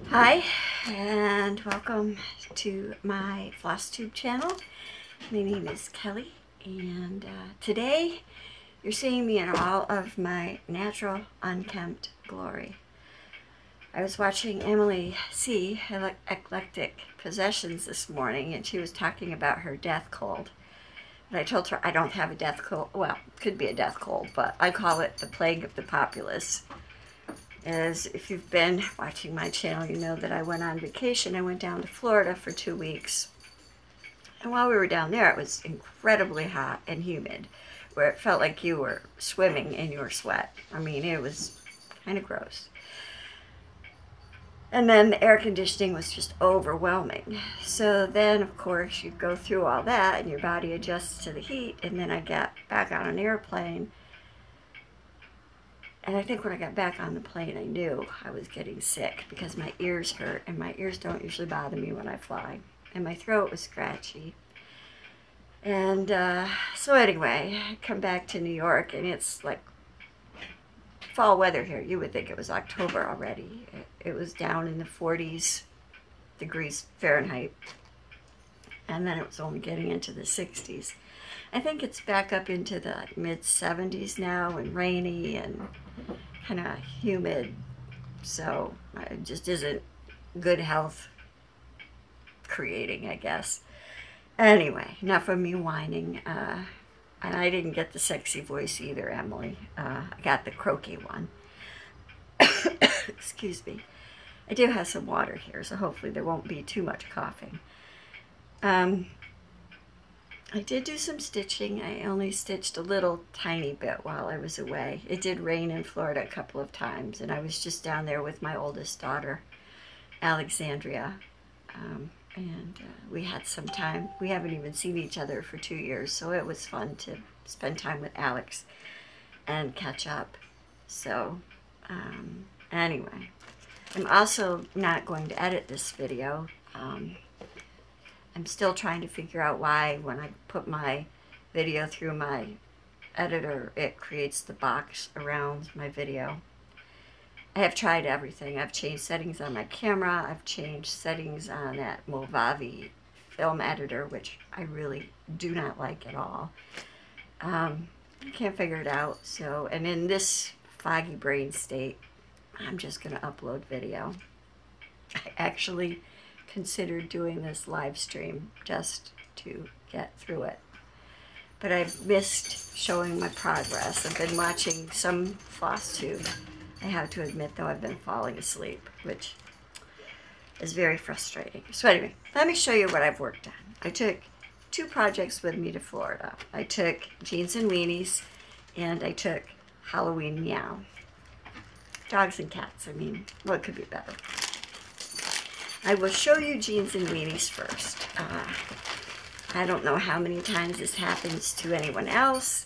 Hi, and welcome to my Floss Tube channel. My name is Kelly, and today you're seeing me in all of my natural, unkempt glory. I was watching Emily C. Eclectic Possessions this morning, and she was talking about her death cold. And I told her I don't have a death cold. Well, it could be a death cold, but I call it the plague of the populace. As if you've been watching my channel, you know that I went on vacation. I went down to Florida for 2 weeks. And while we were down there, it was incredibly hot and humid, where it felt like you were swimming in your sweat. I mean, it was kind of gross. And then the air conditioning was just overwhelming. So then, of course, you go through all that and your body adjusts to the heat. And then I got back on an airplane. And I think when I got back on the plane, I knew I was getting sick because my ears hurt, and my ears don't usually bother me when I fly. And my throat was scratchy. And so anyway, I come back to New York, and it's like fall weather here. You would think it was October already. It was down in the 40s degrees Fahrenheit. And then it was only getting into the 60s. I think it's back up into the mid-70s now, and rainy and kind of humid, so it just isn't good health creating, I guess. Anyway, enough of me whining, and I didn't get the sexy voice either, Emily. I got the croaky one. Excuse me. I do have some water here, so hopefully there won't be too much coughing. I did do some stitching. I only stitched a little tiny bit while I was away. It did rain in Florida a couple of times, and I was just down there with my oldest daughter, Alexandria, and we had some time. We haven't even seen each other for 2 years, so it was fun to spend time with Alex and catch up. So anyway, I'm also not going to edit this video. I'm still trying to figure out why when I put my video through my editor, it creates the box around my video. I have tried everything. I've changed settings on my camera. I've changed settings on that Movavi film editor, which I really do not like at all. I can't figure it out. So, and in this foggy brain state, I'm just going to upload video. I actually considered doing this live stream just to get through it, but I've missed showing my progress. I've been watching some Floss Tube. I have to admit, though, I've been falling asleep, which is very frustrating. So anyway, let me show you what I've worked on. I took 2 projects with me to Florida. I took Jeans and Weenies, and I took Halloween Meow. Dogs and cats, I mean, what could be better? I will show you Jeans and Weenies first. I don't know how many times this happens to anyone else,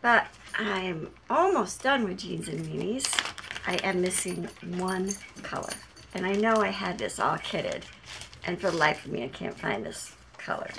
but I'm almost done with Jeans and Weenies. I am missing one color, and I know I had this all kitted, and for the life of me, I can't find this color.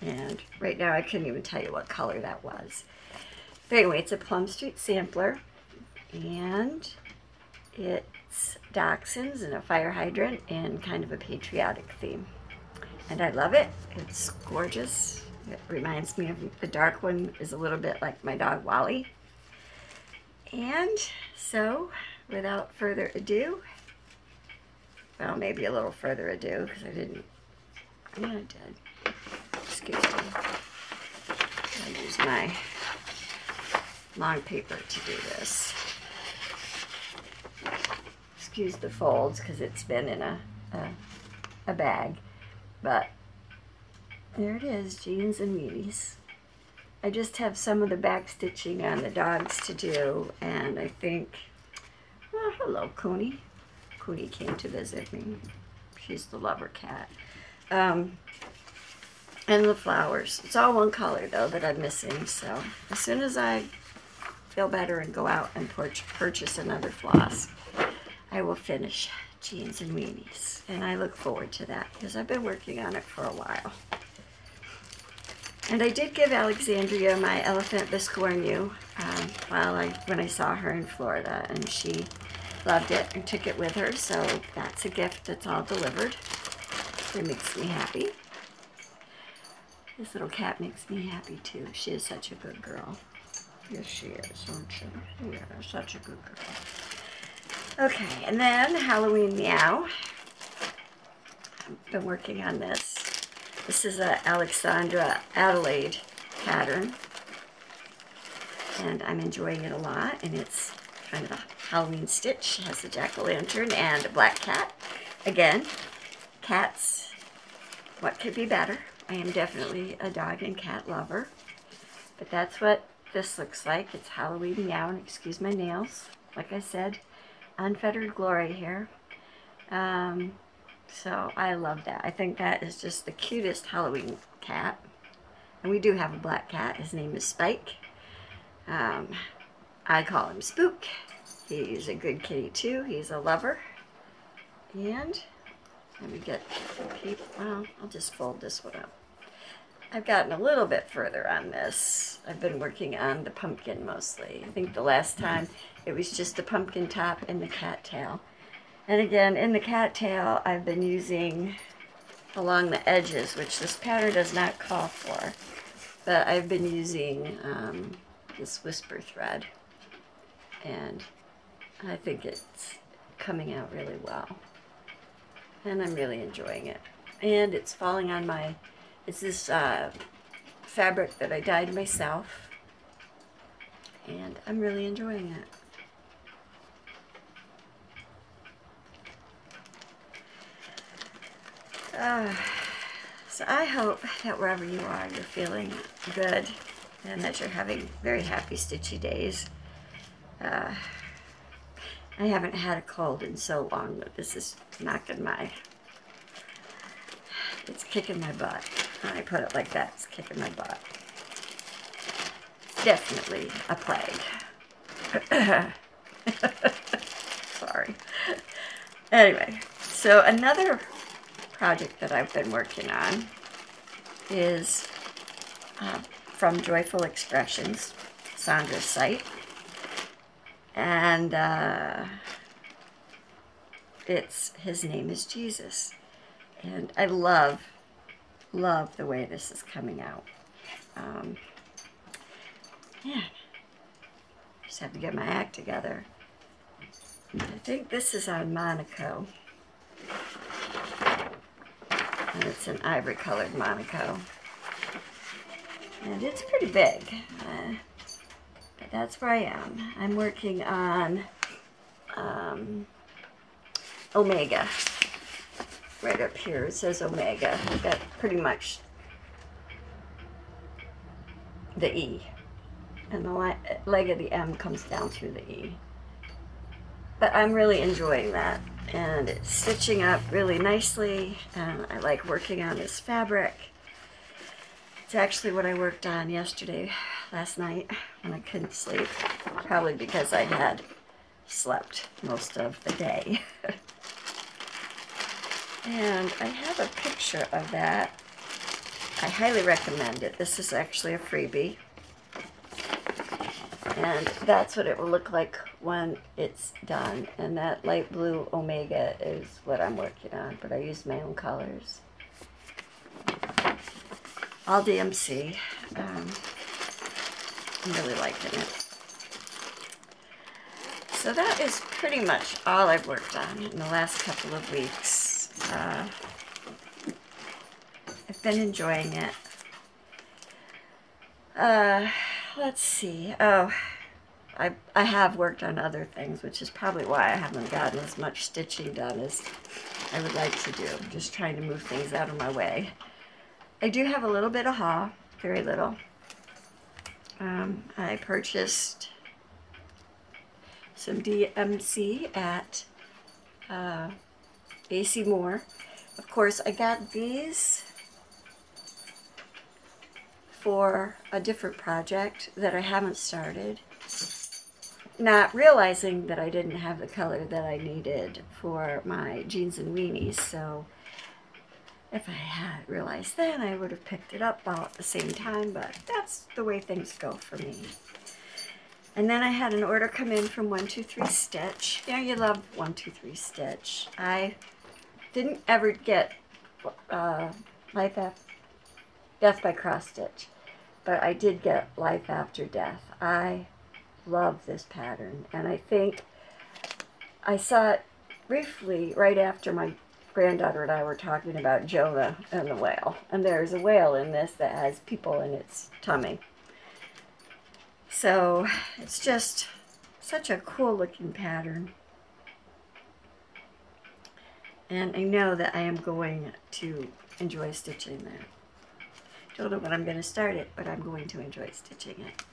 And right now, I couldn't even tell you what color that was. But anyway, it's a Plum Street sampler, and it's dachshunds and a fire hydrant and kind of a patriotic theme. And I love it. It's gorgeous. It reminds me of, the dark one is a little bit like my dog Wally. And so, without further ado, well, maybe a little further ado, because I didn't, yeah, I did. Excuse me. I use my long paper to do this. Excuse the folds because it's been in a bag, but there it is, Jeans and Weenies. I just have some of the back stitching on the dogs to do, and I think, oh, hello Cooney. Cooney came to visit me. She's the lover cat. And the flowers. It's all one color though that I'm missing, so as soon as I feel better and go out and purchase another floss, I will finish Jeans and Weenies, and I look forward to that because I've been working on it for a while. And I did give Alexandria my elephant biscornu when I saw her in Florida, and she loved it and took it with her, so that's a gift that's all delivered. It makes me happy. This little cat makes me happy too. She is such a good girl. Yes, she is, aren't she? Yeah, such a good girl. Okay, and then Halloween Meow. I've been working on this. This is a Alexandra Adelaide pattern, and I'm enjoying it a lot, and it's kind of a Halloween stitch. It has a jack-o'-lantern and a black cat. Again, cats, what could be better? I am definitely a dog and cat lover, but that's what this looks like. It's Halloween Meow, and excuse my nails. Like I said, unfettered glory here. So I love that. I think that is just the cutest Halloween cat. And we do have a black cat. His name is Spike. I call him Spook. He's a good kitty too. He's a lover. And let me get people. Well, I'll just fold this one up. I've gotten a little bit further on this. I've been working on the pumpkin mostly. I think the last time it was just the pumpkin top and the cat tail. And again, in the cat tail, I've been using along the edges, which this pattern does not call for, but I've been using this whisper thread, and I think it's coming out really well, and I'm really enjoying it. And it's falling on my, it's this fabric that I dyed myself, and I'm really enjoying it. So I hope that wherever you are, you're feeling good and that you're having very happy stitchy days. I haven't had a cold in so long, but this is knocking my, it's kicking my butt. When I put it like that, it's kicking my butt. It's definitely a plague. Sorry. Anyway, so another project that I've been working on is from Joyful Expressions, Sandra's site, and his name is Jesus, and I love the way this is coming out. Yeah, just have to get my act together. I think this is on Monaco. And it's an ivory colored Monaco. And it's pretty big. But that's where I am. I'm working on Omega. Right up here it says Omega. I've got pretty much the E. And the leg of the M comes down through the E. But I'm really enjoying that. And it's stitching up really nicely, and I like working on this fabric. It's actually what I worked on last night, when I couldn't sleep, probably because I had slept most of the day. And I have a picture of that. I highly recommend it. This is actually a freebie. And that's what it will look like when it's done. And that light blue Omega is what I'm working on, but I use my own colors. All DMC. I'm really liking it. So that is pretty much all I've worked on in the last couple of weeks. I've been enjoying it. Let's see. Oh, I have worked on other things, which is probably why I haven't gotten as much stitching done as I would like to do. I'm just trying to move things out of my way. I do have a little bit of haul, very little. I purchased some DMC at AC Moore. Of course, I got these for a different project that I haven't started, not realizing that I didn't have the color that I needed for my jeans and weenies. So if I had realized then, I would have picked it up all at the same time, but that's the way things go for me. And then I had an order come in from 123 Stitch. You know, you love 123 Stitch. I didn't ever get Death by Cross Stitch, but I did get Life After Death. I love this pattern, and I think I saw it briefly right after my granddaughter and I were talking about Jonah and the whale. And there's a whale in this that has people in its tummy. So it's just such a cool looking pattern. And I know that I am going to enjoy stitching that. Don't know when I'm going to start it, but I'm going to enjoy stitching it.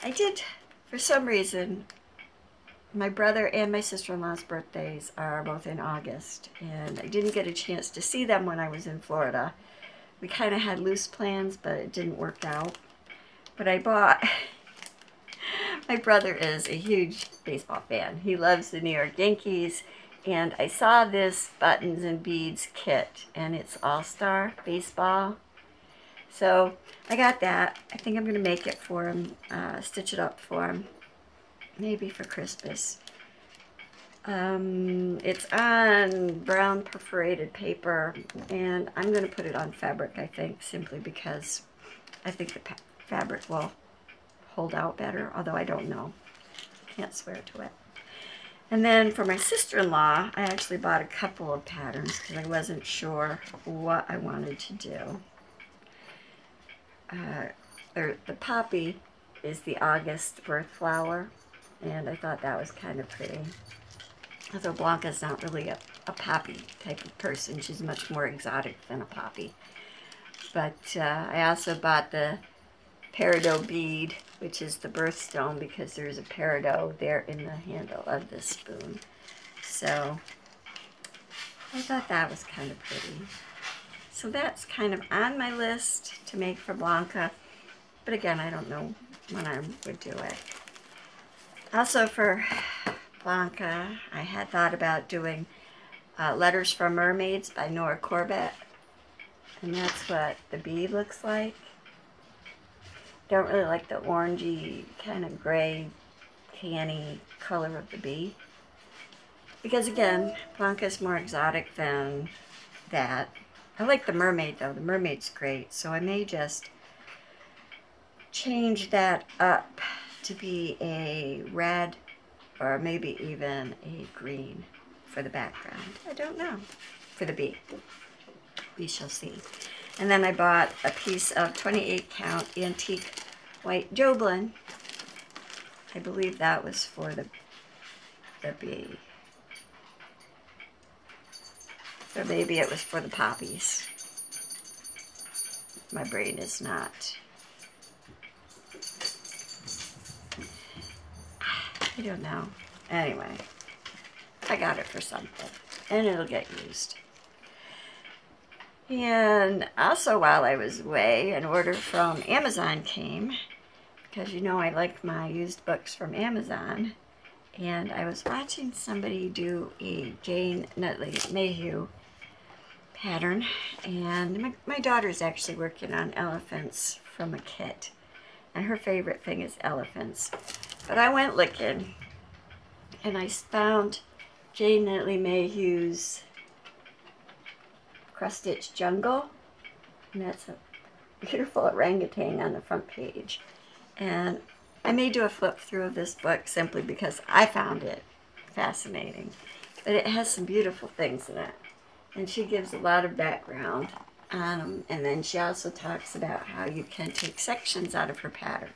I did, for some reason, my brother and my sister-in-law's birthdays are both in August, and I didn't get a chance to see them when I was in Florida. We kind of had loose plans, but it didn't work out. But I bought, my brother is a huge baseball fan. He loves the New York Yankees, and I saw this buttons and beads kit, and it's All-Star Baseball. So I got that. I think I'm going to make it for him, stitch it up for him, maybe for Christmas. It's on brown perforated paper, and I'm going to put it on fabric, I think, simply because I think the fabric will hold out better, although I don't know. Can't swear to it. And then for my sister-in-law, I actually bought a couple of patterns because I wasn't sure what I wanted to do. The poppy is the August birth flower, and I thought that was kind of pretty. Although Blanca's not really a poppy type of person. She's much more exotic than a poppy. But I also bought the peridot bead, which is the birthstone, because there's a peridot there in the handle of this spoon. So I thought that was kind of pretty. So that's kind of on my list to make for Blanca. But again, I don't know when I would do it. Also for Blanca, I had thought about doing Letters from Mermaids by Nora Corbett. And that's what the bead looks like. Don't really like the orangey, kind of gray, canny color of the bead. Because again, Blanca's more exotic than that. I like the mermaid though. The mermaid's great. So I may just change that up to be a red or maybe even a green for the background. I don't know. For the bee. We shall see. And then I bought a piece of 28 count antique white Joblin. I believe that was for the bee. Or maybe it was for the poppies. My brain is not. I don't know. Anyway, I got it for something. And it'll get used. And also while I was away, an order from Amazon came. Because you know I like my used books from Amazon. And I was watching somebody do a Jane Nutley Mayhew pattern, and my daughter's actually working on elephants from a kit, and her favorite thing is elephants. But I went looking, and I found Jane Nutley Mayhew's Cross Stitch Jungle, and that's a beautiful orangutan on the front page. And I may do a flip through of this book simply because I found it fascinating, but it has some beautiful things in it. And she gives a lot of background on them. And then she also talks about how you can take sections out of her pattern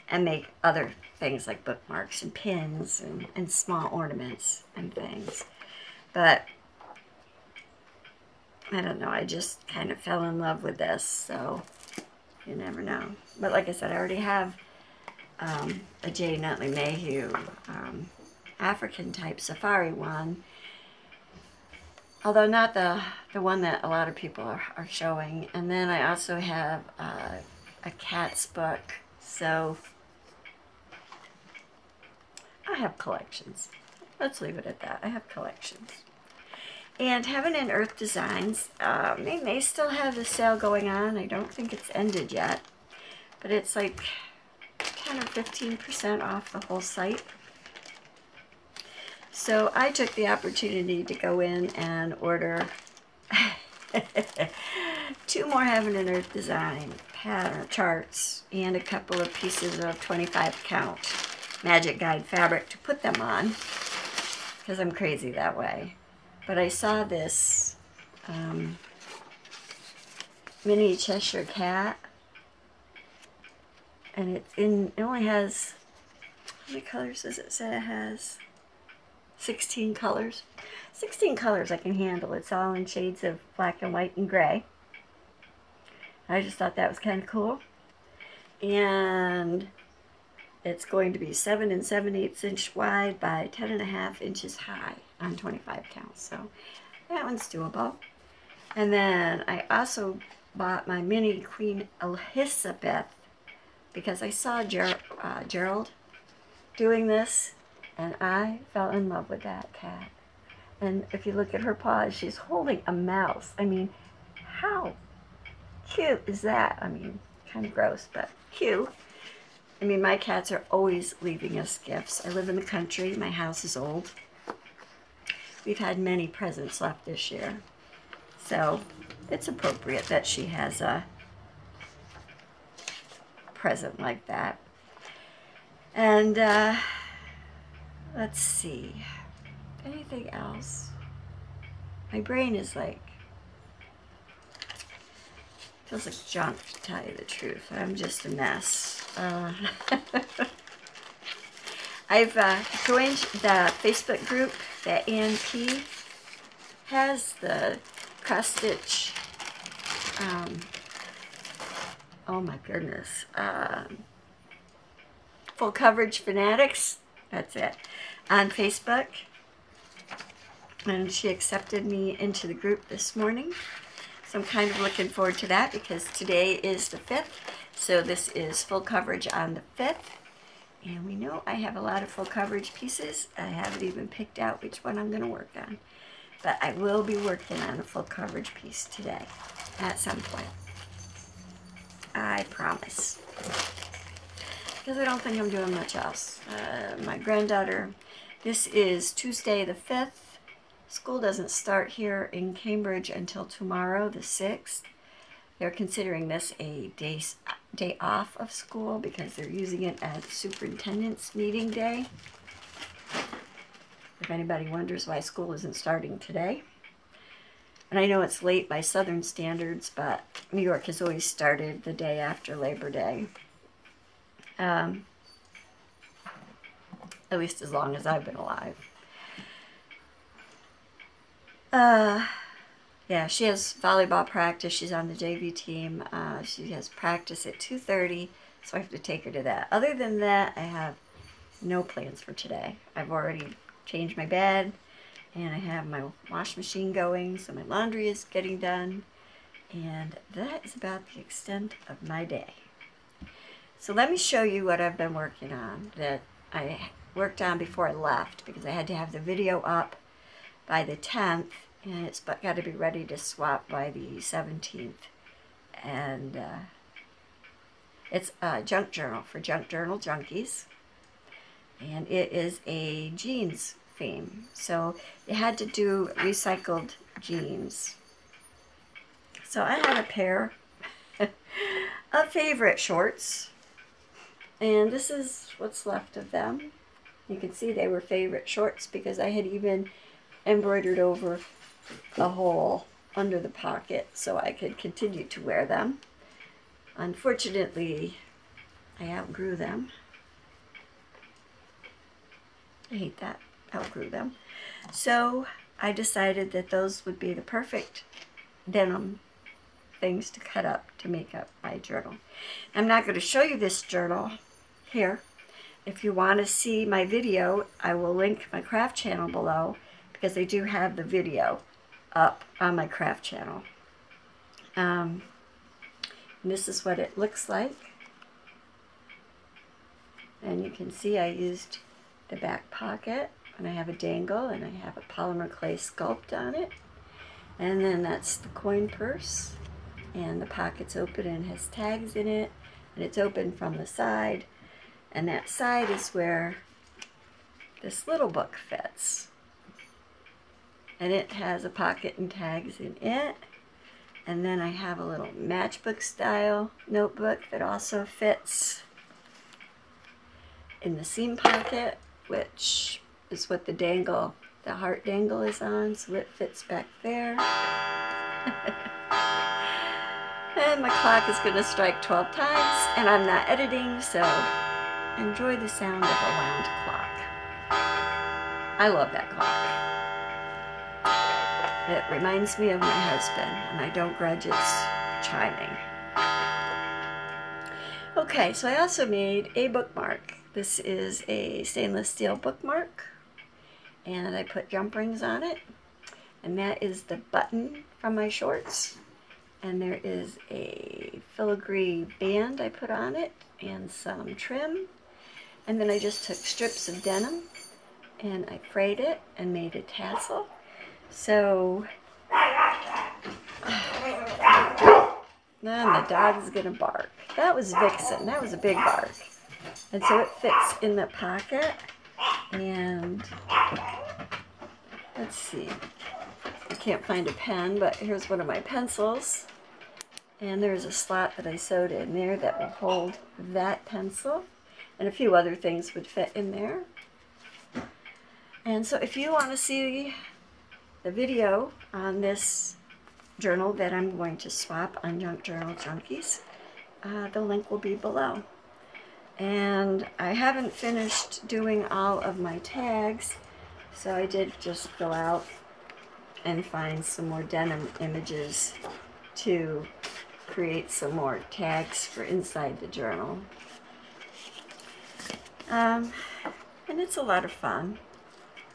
and make other things like bookmarks and pins and small ornaments and things. But I don't know, I just kind of fell in love with this, so you never know. But like I said, I already have a J. Nutley Mayhew African type safari one. Although not the one that a lot of people are showing. And then I also have a cat's book. So I have collections. Let's leave it at that. I have collections. And Heaven and Earth Designs, they may still have the sale going on. I don't think it's ended yet. But it's like 10 or 15% off the whole site. So I took the opportunity to go in and order 2 more Heaven and Earth design pattern charts and a couple of pieces of 25 count Magic Guide fabric to put them on, because I'm crazy that way. But I saw this mini Cheshire cat, and it only has, how many colors does it say it has? 16 colors. 16 colors I can handle. It's all in shades of black and white and gray. I just thought that was kind of cool. And it's going to be 7 7/8 inch wide by 10.5 inches high on 25 counts. So that one's doable. And then I also bought my mini Queen Elizabeth because I saw Gerald doing this, and I fell in love with that cat. And if you look at her paws, she's holding a mouse. I mean, how cute is that? I mean, kind of gross, but cute. I mean, my cats are always leaving us gifts. I live in the country. My house is old. We've had many presents left this year. So it's appropriate that she has a present like that. And let's see, anything else? My brain is like, feels like junk, to tell you the truth. I'm just a mess. I've joined the Facebook group that Ann P has, the cross stitch, oh my goodness, Full Coverage Fanatics, that's it, on Facebook. And she accepted me into the group this morning. So I'm kind of looking forward to that because today is the 5th. So this is full coverage on the 5th. And we know I have a lot of full coverage pieces. I haven't even picked out which one I'm going to work on. But I will be working on a full coverage piece today at some point. I promise. Because I don't think I'm doing much else. My granddaughter, this is Tuesday the 5th. School doesn't start here in Cambridge until tomorrow, the 6th. They're considering this a day off of school because they're using it as superintendent's meeting day. If anybody wonders why school isn't starting today. And I know it's late by Southern standards, but New York has always started the day after Labor Day. At least as long as I've been alive. Yeah, she has volleyball practice. She's on the JV team. She has practice at 2:30, so I have to take her to that. Other than that, I have no plans for today. I've already changed my bed, and I have my wash machine going, so my laundry is getting done. And that is about the extent of my day. So let me show you what I've been working on that I worked on before I left, because I had to have the video up by the 10th, and it's got to be ready to swap by the 17th. And it's a junk journal for junk journal junkies, and it is a jeans theme. So it had to do recycled jeans. So I had a pair of favorite shorts, and this is what's left of them. You can see they were favorite shorts because I had even embroidered over a hole under the pocket so I could continue to wear them. Unfortunately, I outgrew them. I hate that, outgrew them. So I decided that those would be the perfect denim things to cut up to make up my journal. I'm not going to show you this journal here. If you want to see my video, I will link my craft channel below, because they do have the video up on my craft channel. And this is what it looks like. And you can see I used the back pocket, and I have a dangle, and I have a polymer clay sculpt on it. And then that's the coin purse, and the pocket's open and has tags in it, and it's open from the side. And that side is where this little book fits. And it has a pocket and tags in it. And then I have a little matchbook style notebook that also fits in the seam pocket, which is what the heart dangle is on, so it fits back there. And my clock is going to strike 12 times, and I'm not editing, so enjoy the sound of a wound clock. I love that clock. It reminds me of my husband, and I don't grudge its chiming. Okay, so I also made a bookmark. This is a stainless steel bookmark, and I put jump rings on it, and that is the button from my shorts. And there is a filigree band I put on it and some trim. And then I just took strips of denim and I frayed it and made a tassel. So, then the dog's gonna bark. That was Vixen, that was a big bark. And so it fits in the pocket. And let's see, I can't find a pen, but here's one of my pencils. And there's a slot that I sewed in there that will hold that pencil. And a few other things would fit in there. And so if you want to see the video on this journal that I'm going to swap on Junk Journal Junkies, the link will be below. And I haven't finished doing all of my tags, so I did just go out and find some more denim images to create some more tags for inside the journal. And it's a lot of fun.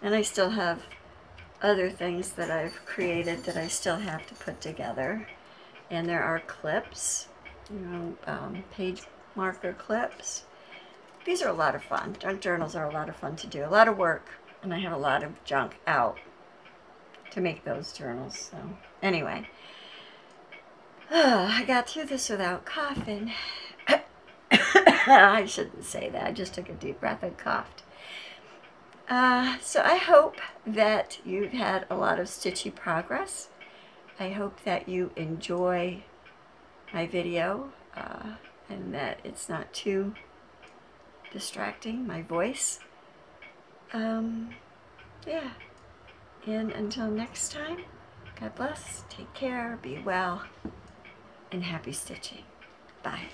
And I still have other things that I've created that I still have to put together. And there are clips, you know, page marker clips. These are a lot of fun. Junk journals are a lot of fun to do. A lot of work, and I have a lot of junk out to make those journals. So anyway, I got through this without coughing. I shouldn't say that. I just took a deep breath and coughed. So I hope that you've had a lot of stitchy progress. I hope that you enjoy my video and that it's not too distracting, my voice. Yeah. And until next time, God bless, take care, be well, and happy stitching. Bye.